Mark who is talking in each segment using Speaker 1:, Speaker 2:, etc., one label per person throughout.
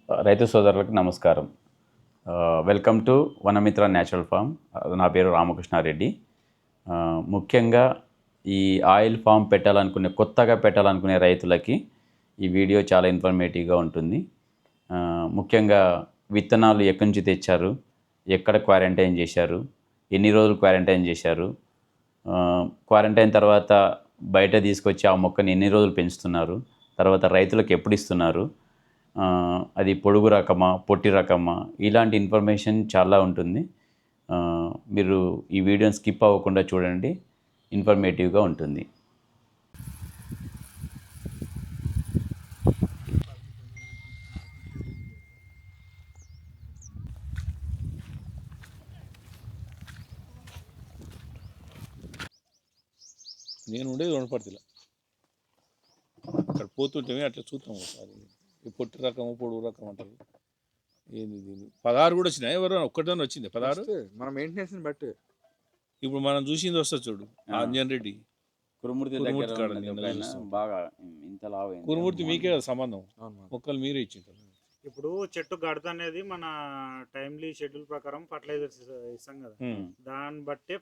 Speaker 1: రైతు సోదరులకు నమస్కారం. Welcome to Vanamitra natural farm. నా పేరు రామకృష్ణారెడ్డి. ముఖ్యంగా ఈ ఆయిల్ ఫామ్ కొత్తగా పెట్టాలనుకునే రైతులకి ఈ వీడియో చాలా ఇన్ఫర్మేటివ్గా ఉంటుంది. ముఖ్యంగా విత్తనాలు ఎక్కడి నుంచి తెచ్చారు, ఎక్కడ క్వారంటైన్ చేశారు, ఎన్ని రోజులు క్వారంటైన్ చేశారు, క్వారంటైన్ తర్వాత బయట తీసుకొచ్చి ఆ మొక్కని ఎన్ని రోజులు పెంచుతున్నారు, తర్వాత రైతులకు ఎప్పుడు ఇస్తున్నారు, అది పొడుగు రకమా పొట్టి రకమా, ఇలాంటి ఇన్ఫర్మేషన్ చాలా ఉంటుంది. మీరు ఈ వీడియోని స్కిప్ అవ్వకుండా చూడండి, ఇన్ఫర్మేటివ్గా ఉంటుంది.
Speaker 2: నేను ఉండేది వనపర్తిలో. అక్కడ పోతుంటే అట్లా చూస్తాం ఒకసారి. ఈ పొట్టి రకం పొడుగు రకం అంటారు. ఏంది దీన్ని 16 కూడా వచ్చినాయి. ఎవరైనా ఒక్కటనే వచ్చింది 16.
Speaker 3: మన మెయింటెనెన్స్ బట్టి
Speaker 2: ఇప్పుడు మనం చూసింది వస్తుంది చూడు, అంజన్ రెడ్డి
Speaker 1: కురుమూర్తి బాగా ఇంత లావు.
Speaker 2: కురుమూర్తి మీకే కదా సంబంధం, మొక్కలు మీరే ఇచ్చింటారు.
Speaker 4: ఇప్పుడు చెట్టు గడత అనేది మన టైమ్లీ షెడ్యూల్ ప్రకారం ఫర్టిలైజర్స్ ఇస్తాం కదా, దాన్ని బట్టే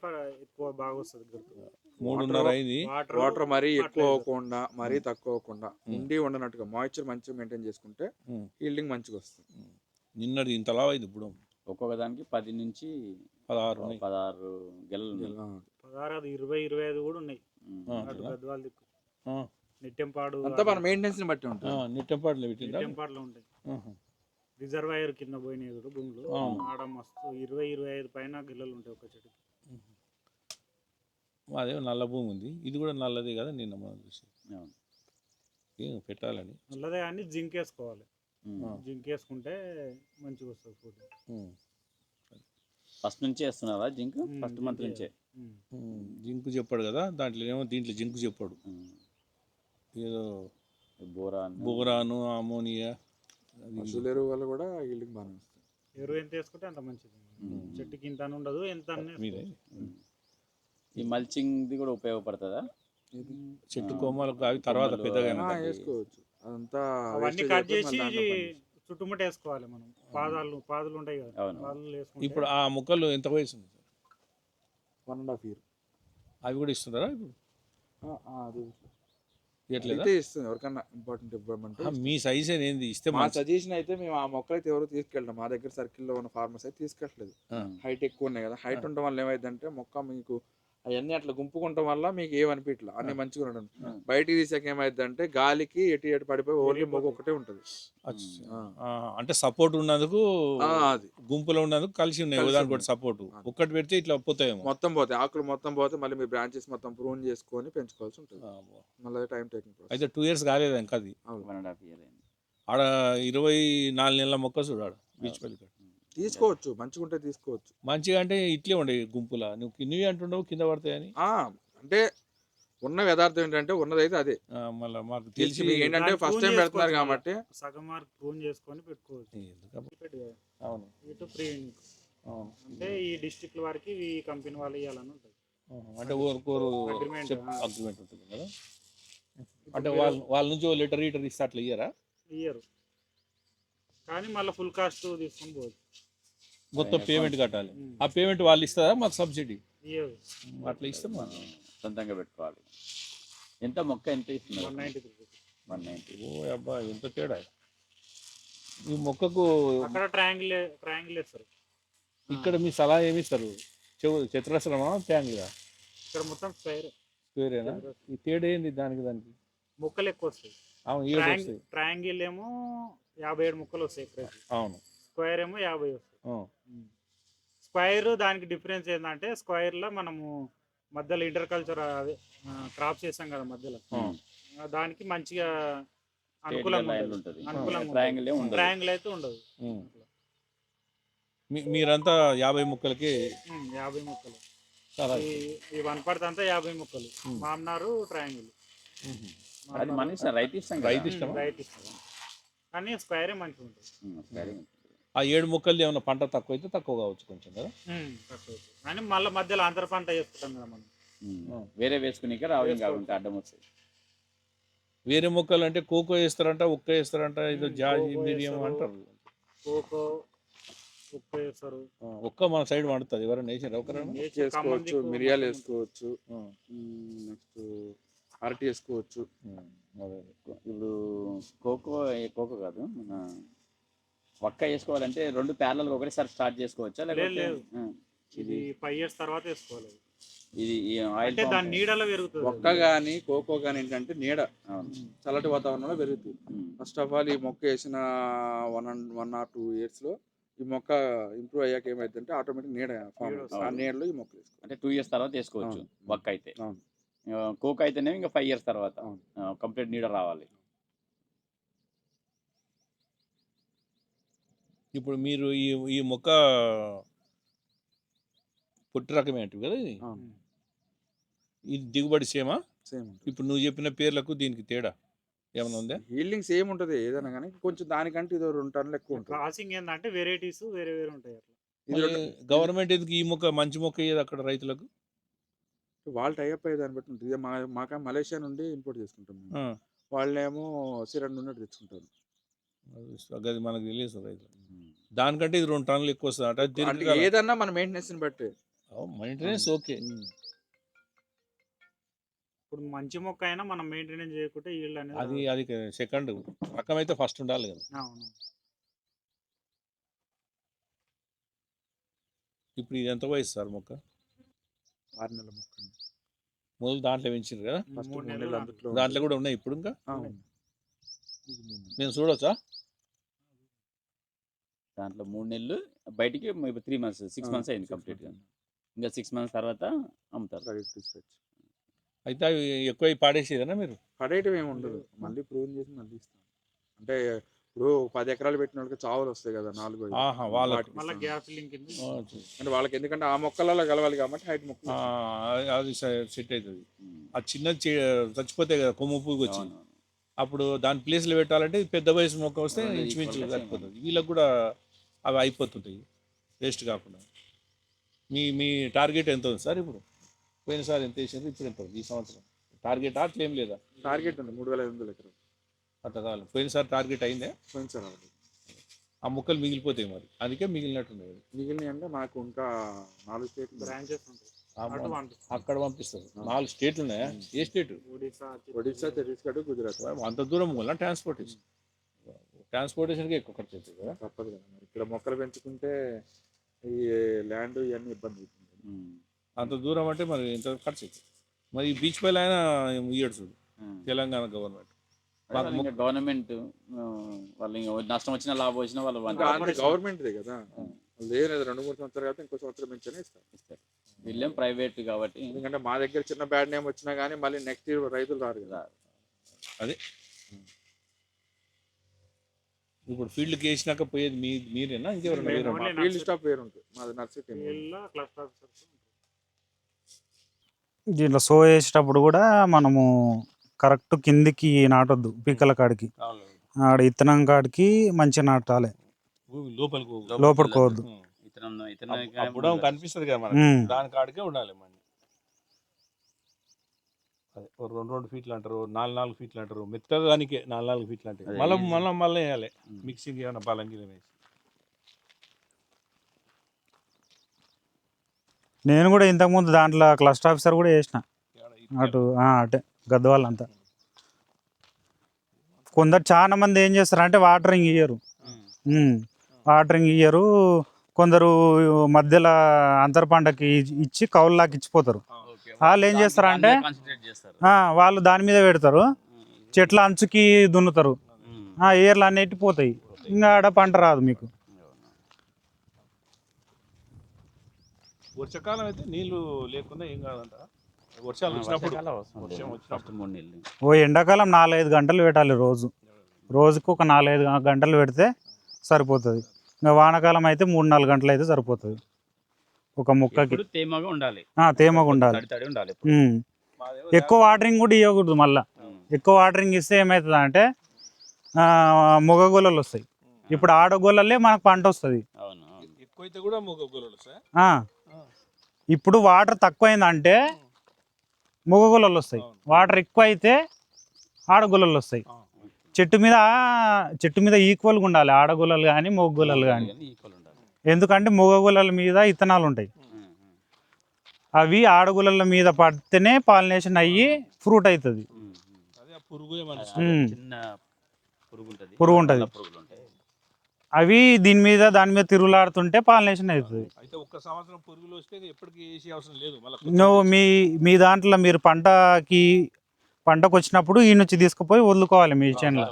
Speaker 4: ఎక్కువ బాగా వస్తుంది గడత.
Speaker 2: 3.5 అయింది.
Speaker 3: వాటర్ మరీ ఎక్కువ అవ్వకుండా మరీ తక్కువ అవ్వకుండా ఉండి ఉండనట్టుగా మాయిశ్చర్ మంచిగా మెయింటైన్ చేసుకుంటే హీల్డింగ్ మంచిగా వస్తుంది.
Speaker 2: నిన్నది ఇంత లావు అయింది. ఇప్పుడు
Speaker 1: ఒక్కొక్క దానికి 10 నుంచి 16 గెలలు.
Speaker 4: 16 20-25 కూడా ఉన్నాయి. గద్వాల దిక్కు నెట్టెంపాడు
Speaker 3: అంతా మన మెయింటెనెన్స్ ని బట్టి ఉంటుంది.
Speaker 4: నెట్టెంపాడులో ఉంటాయి. రిజర్వాయర్ కింద పోయినాయి కూడా భూములు ఆడ మస్తు 20-25 పైన గిల్లలు ఉంటాయి ఒక చెట్టుకి.
Speaker 2: అదే నల్ల భూమి ఉంది, ఇది కూడా నల్లదే కదా. నిన్న మనం చూసి ఏం పెట్టాలని
Speaker 4: నల్లదే కానీ జింక్ వేసుకోవాలి. జింక్ వేసుకుంటే మంచిగా వస్తుంది ఫుడ్.
Speaker 1: ఫస్ట్ నుంచే వేస్తున్నారా జింక్? ఫస్ట్ మంత్ నుంచే
Speaker 2: జింక్ చెప్పాడు కదా, దాంట్లో ఏమో దీంట్లో జింక్ చెప్పాడు. ఏదో బోరాను అమోనియా
Speaker 3: పశువుల ఎరువు వల్ల కూడా హీల్డింగ్ బాగానే వస్తుంది.
Speaker 4: ఎరువు ఎంత వేసుకుంటే అంత మంచిది. చెట్టుకి ఇంత ఉండదు, ఎంత
Speaker 1: ఈ మల్చింగ్ కూడా ఉపయోగపడుతుందా?
Speaker 2: చెట్టు కొమ్మలకు అవి తర్వాత పెద్దగా
Speaker 3: వేసుకోవచ్చు. అదంతా
Speaker 4: అవన్నీ కట్ చేసి చుట్టుముట్ట వేసుకోవాలి. మనం పాదులు ఉంటాయి కదా, పాదులు వేసుకుంటే.
Speaker 2: ఇప్పుడు ఆ మొక్కలు ఎంత వయసు ఉంది?
Speaker 3: 1.5 year.
Speaker 2: అవి కూడా ఇస్తున్నారా ఇప్పుడు?
Speaker 3: ఇస్తుంది ఎవరికన్నా ఇంపార్టెంట్ ఇవ్వమంటే.
Speaker 2: మీ సైజ్ ఏంది ఇస్తే?
Speaker 3: మా సజెషన్ అయితే మేము ఆ మొక్కలు అయితే ఎవరు తీసుకెళ్ళాం. మా దగ్గర సర్కిల్లో ఉన్న ఫార్మర్స్ అయితే తీసుకెళ్ళలేదు. హైట్ ఎక్కువ ఉన్నాయి కదా, హైట్ ఉండడం వల్ల ఏమైందంటే మొక్క మీకు అవన్నీ అట్లా గుంపుకుంటాం వల్ల మీకు ఏమనిపించట్లా, అన్ని మంచిగా ఉండడం. బయటికి తీసాక ఏమైందంటే గాలికి ఎటు పడిపోయి ఓన్లీ మొక్క ఒకటే ఉంటుంది.
Speaker 2: అంటే సపోర్ట్ ఉన్నందుకు, గుంపులో ఉన్నందుకు కలిసి ఉన్నాయి సపోర్ట్. ఒక్కటి పెడితే ఇట్లా పోతాయి,
Speaker 3: మొత్తం పోతాయి, ఆకులు మొత్తం పోతే మళ్ళీ మీ బ్రాంచెస్ మొత్తం ప్రూన్ చేసుకొని పెంచుకోవాల్సి ఉంటుంది. మళ్ళీ టైం టేకింగ్.
Speaker 2: అయితే 2 years కాలేదు ఇంకా అది.
Speaker 1: 1.5 year
Speaker 2: ఆడ 24 నెలల మొక్క చూడాడు బీచ్పల్లి.
Speaker 3: తీసుకోవచ్చు, మంచిగా ఉంటే తీసుకోవచ్చు.
Speaker 2: మంచిగా అంటే ఇట్లే ఉండే గుంపులా. నువ్వు అంటున్నావు కింద పడతాయని.
Speaker 3: అంటే ఉన్న యథార్థం ఏంటంటే ఉన్నదైతే అదే.
Speaker 2: మళ్ళీ మాకు తెలిసి
Speaker 3: ఏంటంటే ఫస్ట్ టైం పెడుతున్నారు కాబట్టి
Speaker 4: సగం మార్క్ ప్రూన్ చేసుకొని పెట్టుకోవచ్చు.
Speaker 2: అవును,
Speaker 4: ఇటు ప్రీ అంటే ఈ డిస్ట్రిక్ట్ వారికి ఈ కంపెనీ వాళ్ళు ఇవ్వాలని ఉంటుంది.
Speaker 2: అంటే అగ్రిమెంట్ ఉంటుంది కదా. అంటే వాళ్ళ నుంచి లీటర్ ఇస్తే అట్లా
Speaker 4: ఇయ్యరు, కానీ మళ్ళీ ఫుల్ కాస్ట్ తీసుకొని పోవచ్చు.
Speaker 2: మొత్తం పేమెంట్ కట్టాలి. ఆ పేమెంట్ వాళ్ళు ఇస్తారా మాకు సబ్సిడీ? అట్లా ఇస్తే మనం
Speaker 1: సొంతంగా పెట్టుకోవాలి. ఎంత మొక్క ఎంత ఇస్తున్నారు?
Speaker 4: 190.
Speaker 2: ఓ అబ్బా, ఎంత తేడా! ఈ మొక్కకు
Speaker 4: అక్కడ ట్రయాంగిల్ వేస్తారు.
Speaker 2: ఇక్కడ మీ సలహా ఏమి ఇస్తారు? చతురస్రమా ట్యాంగిలా?
Speaker 4: ఇక్కడ మొత్తం
Speaker 2: స్క్వేరేనా? ఈ తేడా ఏంది దానికి?
Speaker 4: మొక్కలు ఎక్కువ వస్తాయి.
Speaker 2: అవును,
Speaker 4: ట్రయాంగిల్ ఏమో 57 మొక్కలు వస్తాయి.
Speaker 2: అవును,
Speaker 4: స్క్వేర్ ఏమో 50 వస్తాయి. స్క్వేర్ దానికి డిఫరెన్స్ ఏంటంటే, స్క్వేర్ లో మనము మధ్యలో ఇంటర్ కల్చర్ అదే క్రాప్స్ చేస్తాం కదా మధ్యలో, దానికి మంచిగా అనుకూలంగా ఉంటుంది. ట్రయాంగిల్ అయితే ఉండదు.
Speaker 2: మీరంతా 50 మొక్కలకి
Speaker 4: 50 మొక్కలు. ఈ వనపర్తి అంతా 50 మొక్కలు. మామనారు ట్రయాంగిల్.
Speaker 1: రైతు ఇష్టం,
Speaker 4: కానీ స్క్వేరే మంచిగా ఉంటుంది.
Speaker 2: ఆ 7 మొక్కలు ఏమన్నా పంట తక్కువ అయితే తక్కువ కావచ్చు కొంచెం కదా.
Speaker 4: తక్కువ కానీ మళ్ళీ మధ్యలో అంతర పంట వేసుకుంటాం కదా మనం.
Speaker 1: వేరే వేసుకుని అడ్డం వస్తుంది.
Speaker 2: వేరే మొక్కలు అంటే కోకో వేస్తారంట, ఒక్క వేస్తారంట, ఏదో జాజి మిరియం అంటారు.
Speaker 4: కోకో ఉప్పు వేస్తారు.
Speaker 2: ఒక్క మన సైడ్ వండుతుంది ఎవరైనా వేసారు ఒకరైనా
Speaker 3: వేసుకోవచ్చు, మిరియాలు వేసుకోవచ్చు, నెక్స్ట్ అరటి వేసుకోవచ్చు.
Speaker 1: ఇప్పుడు కోకో కాదు, మన వక్క వేసుకోవాలంటే 2 ప్యారలల్ ఒకటేసారి స్టార్ట్ చేసుకోవచ్చా
Speaker 4: లేదు
Speaker 1: లేకపోతే
Speaker 4: లేదు, ఇది 5 years తర్వాత వేసుకోవాలి.
Speaker 1: ఇది ఈ ఆయిల్
Speaker 4: అంటే దాని నీడలో పెరుగుతుంది.
Speaker 3: ఒక్క కానీ కోకో కానీ ఏంటంటే నీడ చల్లటి వాతావరణంలో పెరుగుతుంది. ఫస్ట్ ఆఫ్ ఆల్ ఈ మొక్క వేసిన 1 or 2 years లో ఈ మొక్క ఇంప్రూవ్ అయ్యాక ఏమైందంటే ఆటోమేటిక్ నీడ ఫామ్ అవుతుంది. ఆ నీడలో ఈ మొక్క వేసుకోవాలి.
Speaker 1: అంటే 2 years తర్వాత వేసుకోవచ్చు వక్క అయితే.
Speaker 3: అవును.
Speaker 1: కోకో అయితేనే ఇంకా 5 years తర్వాత కంప్లీట్ నీడ రావాలి.
Speaker 2: ఇప్పుడు మీరు ఈ మొక్క పొట్టి రకమే అంటారు కదా ఇది. ఇది దిగుబడి సేమా?
Speaker 3: సేమ్
Speaker 2: ఇప్పుడు నువ్వు చెప్పిన పేర్లకు దీనికి తేడా ఏమైనా ఉందా?
Speaker 3: హీల్డింగ్ సేమ్ ఉంటుంది ఏదైనా కానీ, కొంచెం దానికంటే ఇది 2 టన్నులు ఎక్కువ ఉంటుంది.
Speaker 4: క్రాసింగ్ ఏంటంటే వెరైటీస్ వేరే వేరే ఉంటాయి అట్లా.
Speaker 2: గవర్నమెంట్ ఎందుకు ఈ మొక్క మంచి మొక్క ఇయ్యదు అక్కడ రైతులకు?
Speaker 3: వాళ్ళు టైప్ అయ్యే దాన్ని బట్టి ఉంటుంది. ఇదే మాక మలేషియా నుండి ఇంపోర్ట్ చేసుకుంటాం మేము. వాళ్ళేమో సిరండ్ ఉన్నట్టు తెచ్చుకుంటారు.
Speaker 2: అది మనకు తెలియదు రైతు. దానికంటే ఇది 2 టన్నులు ఎక్కువ వస్తుంది
Speaker 3: అంటే ఏదన్నా మన మెయింటెనెన్స్ బట్టి.
Speaker 2: Maintenance okay.
Speaker 4: ఇప్పుడు మంచి మొక్క అయినా మనం మెయింటెనెన్స్ చేయకుంటే ఈల్డ్ అనేది
Speaker 2: అది సెకండ్ రకం అయితే ఫస్ట్ ఉండాలి కదా.
Speaker 4: అవును.
Speaker 2: ఇప్పుడు ఇది ఎంత వయసు సార్ మొక్క?
Speaker 3: 6 నెలల మొక్క.
Speaker 2: మొదలు దాంట్లో పెంచారు కదా,
Speaker 3: ఫస్ట్
Speaker 4: 3
Speaker 3: 3
Speaker 4: నెలలు
Speaker 3: నెలలు అందులో
Speaker 2: దాంట్లో కూడా ఉన్నాయి ఇప్పుడు ఇంకా.
Speaker 3: అవును.
Speaker 2: మేము చూడొచ్చా?
Speaker 1: దాంట్లో 3 నెలలు బయటికి 3 months 6 months అయింది కంప్లీట్గా. ఇంకా 6 months తర్వాత అమ్ముతారు.
Speaker 2: అయితే అవి ఎక్కువ పాడేసేదనా మీరు?
Speaker 3: పడేయటం ఏమి ఉండదు, మళ్ళీ ప్రూవ్ చేసి మళ్ళీ ఇస్తాం. అంటే ఇప్పుడు 10 ఎకరాలు పెట్టిన వాళ్ళకి చావులు వస్తాయి కదా 4
Speaker 4: మళ్ళీ గ్యాప్ ఫిల్లింగ్ కింద.
Speaker 3: అంటే వాళ్ళకి ఎందుకంటే ఆ మొక్కలలో కలవాలి కాబట్టి హైట్ మొక్కలు.
Speaker 2: అది సెట్ అవుతుంది. ఆ చిన్న చచ్చిపోతాయి కదా కొమ్ము పువ్వు వచ్చి, అప్పుడు దాని ప్లేస్లో పెట్టాలంటే పెద్ద వయసు మొక్క వస్తే ఇంచుమించు సరిపోతుంది. వీళ్ళకి కూడా అవి అయిపోతుంటాయి వేస్ట్ కాకుండా. మీ టార్గెట్ ఎంత ఉంది సార్ ఇప్పుడు? పోయినసారి ఎంత వేసారు, ఇప్పుడు ఎంత ఉంది ఈ సంవత్సరం టార్గెట్? అట్లా ఏం లేదా?
Speaker 3: టార్గెట్ ఉంది 3500 ఎకరాలు.
Speaker 2: అట్లా కావాలి. పోయినసారి టార్గెట్ అయిందే?
Speaker 3: పోయినసారి
Speaker 2: ఆ మొక్కలు మిగిలిపోతాయి మరి, అందుకే మిగిలినట్టున్నాయి.
Speaker 3: మిగిలిన అంటే మాకు ఇంకా 4 స్టేట్లు
Speaker 4: బ్రాంచెస్ ఉంటాయి.
Speaker 2: అక్కడ పంపిస్తారు. 4 స్టేట్లు ఉన్నాయా? ఏ స్టేట్?
Speaker 3: ఒడిశా, ఛత్తీస్గఢ్, గుజరాత్.
Speaker 2: అంత దూరం వల్ల ట్రాన్స్పోర్టేషన్కి ఎక్కువ ఖర్చు అవుతుంది కదా.
Speaker 3: తప్పదు కదా మరి, ఇక్కడ మొక్కలు పెంచుకుంటే ఈ ల్యాండ్ ఇవన్నీ ఇబ్బంది అవుతుంది.
Speaker 2: అంత దూరం అంటే మరి ఎంత ఖర్చు అవుతుంది? మరి ఈ బీచ్ పైన అయినా ఇయ్యడు చూడు తెలంగాణ గవర్నమెంట్.
Speaker 1: గవర్నమెంట్ వాళ్ళు ఇంకా నష్టం వచ్చినా లాభం వచ్చినా వాళ్ళు
Speaker 3: గవర్నమెంట్దే కదా, లేదు 2-3 సంవత్సరాలు కాబట్టి ఇంకో సంవత్సరం పెంచనే ఇస్తారు.
Speaker 1: వీళ్ళేం ప్రైవేట్ కాబట్టి.
Speaker 3: ఎందుకంటే మా దగ్గర చిన్న బ్యాడ్ నేమ్ వచ్చినా కానీ మళ్ళీ నెక్స్ట్ ఇయర్ రైతులు రారు కదా.
Speaker 2: అదే ఇప్పుడు ఫీల్డ్కి వేసినాక పోయేది మీరేనా ఇంకెవరైనా?
Speaker 3: ఫీల్డ్ స్టాఫ్ వేరు ఉంటుంది, మాది నర్సరీ టీమ్.
Speaker 4: దీంట్లో సో వేసేటప్పుడు కూడా మనము కరెక్ట్ కిందికి నాటొద్దు, పీకల కాడికి. ఆడ ఇత్తనం కాడికి మంచిగా నాటాలి, లోపలికోవద్దు.
Speaker 2: కనిపిస్తుంది కదా మనకి, దాని కాడికే ఉండాలి. అదే 2 ఫీట్లు అంటారు, 4 ఫీట్లు అంటారు, మెత్తగానికే 4 ఫీట్లు అంటే మళ్ళీ వేయాలి మిక్సింగ్ ఏమైనా బలంగిరం వేసి.
Speaker 4: నేను కూడా ఇంతకుముందు దాంట్లో క్లస్టర్ ఆఫీసర్ కూడా వేసిన అటు అటే గద్వాలంతా. కొందరు చాలా మంది ఏం చేస్తారు అంటే వాటరింగ్ ఇయ్యరు, కొందరు మధ్యలో అంతర పంటకి ఇచ్చి కౌలులాకి ఇచ్చిపోతారు. వాళ్ళు ఏం చేస్తారంటే వాళ్ళు దాని మీద పెడతారు, చెట్ల అంచుకి దున్నుతారు, ఏర్లు అన్నిటి పోతాయి, ఇంకా ఆడ పంట రాదు మీకు.
Speaker 2: వర్షాకాలం అయితే నీళ్లు లేకుండా ఏం కాదంట, వర్షాలు వచ్చినప్పుడు
Speaker 4: ఎండాకాలం 4-5 గంటలు పెట్టాలి రోజుకు ఒక 4-5 గంటలు పెడితే సరిపోతుంది. ఇంకా వానాకాలం అయితే 3-4 గంటలు అయితే సరిపోతుంది ఒక మొక్కకి.
Speaker 1: తేమగా ఉండాలి.
Speaker 4: ఎక్కువ వాటరింగ్ కూడా ఇవ్వకూడదు. మళ్ళీ ఎక్కువ వాటరింగ్ ఇస్తే ఏమవుతుంది అంటే మొగగొల్లలు వస్తాయి. ఇప్పుడు ఆడగొల్లలే మనకు పంట వస్తుంది. ఇప్పుడు వాటర్ తక్కువైందంటే మొగగొల్లలు వస్తాయి, వాటర్ ఎక్కువ అయితే ఆడగొల్లలు వస్తాయి. చెట్టు మీద ఈక్వల్గా ఉండాలి, ఆడగుల్లలు కానీ మొగ్గులలు కానీ.
Speaker 1: ఈక్వల్ ఉండాలి.
Speaker 4: ఎందుకంటే మొగగుల్లల మీద ఇత్తనాలు ఉంటాయి, అవి ఆడగుల్లల మీద పడితేనే పాలినేషన్ అయ్యి ఫ్రూట్ అవుతుంది.
Speaker 2: అదే ఆ పురుగు ఏమన్నా
Speaker 1: చిన్న పురుగు ఉంటుంది,
Speaker 4: పురుగు ఉంటుంది,
Speaker 1: పురుగులు ఉంటాయి.
Speaker 4: అవి దాని మీద తిరుగులాడుతుంటే పాలినేషన్ అవుతుంది.
Speaker 2: అయితే ఒక్క సంవత్సరం పురుగులు వస్తే ఎప్పటికీ వేసే అవసరం లేదు.
Speaker 4: నువ్వు మీ దాంట్లో మీరు పంటకు వచ్చినప్పుడు ఈ నుంచి తీసుకుపోయి వదులుకోవాలి మీ చేనులో.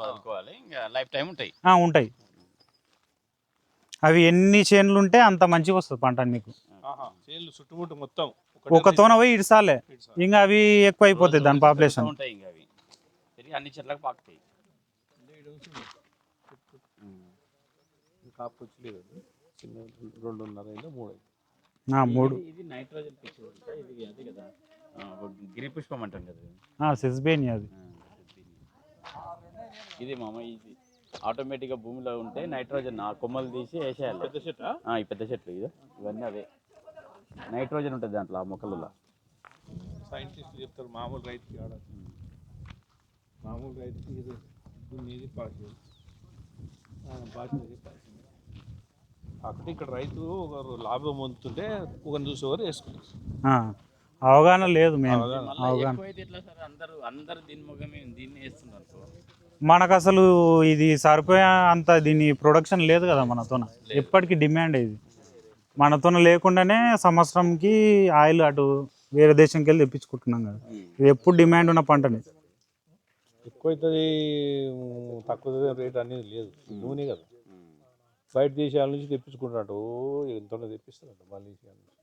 Speaker 1: లైఫ్ టైం ఉంటాయి.
Speaker 4: ఉంటాయి, అవి ఎన్ని చేనులు ఉంటే అంత మంచిగా వస్తుంది పంట మీకు.
Speaker 2: చేనులు చుట్టుముట్టు మొత్తం
Speaker 4: ఒక తోన పోయి ఇడిసాలే, ఇంకా అవి ఎక్కువ అయిపోతాయి దాని పాపులేషన్.
Speaker 1: ఉంటాయి ఇంకా అవి తిరిగి అన్ని చెట్లకు పాకుతాయి.
Speaker 2: కాపు వచ్చలేదు, చిన్న 2.5 3.
Speaker 1: ఇది నైట్రోజన్ పిచ్చి, ఇది అది కదా గిరి పుష్పం అంటాం కదా,
Speaker 4: సిస్బేనియా అది.
Speaker 1: ఇది మామ ఇది ఆటోమేటిక్గా భూమిలో ఉంటే నైట్రోజన్ ఆ కొమ్మలు తీసి వేసేయాలి.
Speaker 2: పెద్ద చెట్టు
Speaker 1: ఈ పెద్ద చెట్లు ఇవన్నీ అదే నైట్రోజన్ ఉంటుంది దాంట్లో ఆ మొక్కలలో.
Speaker 2: సైంటిస్టులు చెప్తారు మామూలు రైతుకి ఇది దున్నేది పాసేది కాకపోతే ఇక్కడ రైతు ఒకరు లాభం పొందుతుంటే ఒకరిని చూసి ఒకరు వేసుకుంటారు.
Speaker 4: అవగాహన లేదు మేము.
Speaker 1: అందరూ దీని ముఖమే దీన్ని వేస్తున్నారు.
Speaker 4: మనకు అసలు ఇది సరిపోయే అంత దీని ప్రొడక్షన్ లేదు కదా మనతోన. ఎప్పటికీ డిమాండ్ ఇది మనతోన లేకుండానే సంవత్సరంకి ఆయిల్ అటు వేరే దేశంకి వెళ్ళి తెప్పించుకుంటున్నాం కదా. ఇది ఎప్పుడు డిమాండ్ ఉన్న పంటని.
Speaker 2: ఎక్కువ అవుతుంది తక్కువ రేట్ అనేది లేదు, నూనె కదా. బయట దేశాల నుంచి తెప్పించుకుంటున్నట్టు ఎంతో తెప్పిస్తున్నట్టు మలేషియా నుంచి.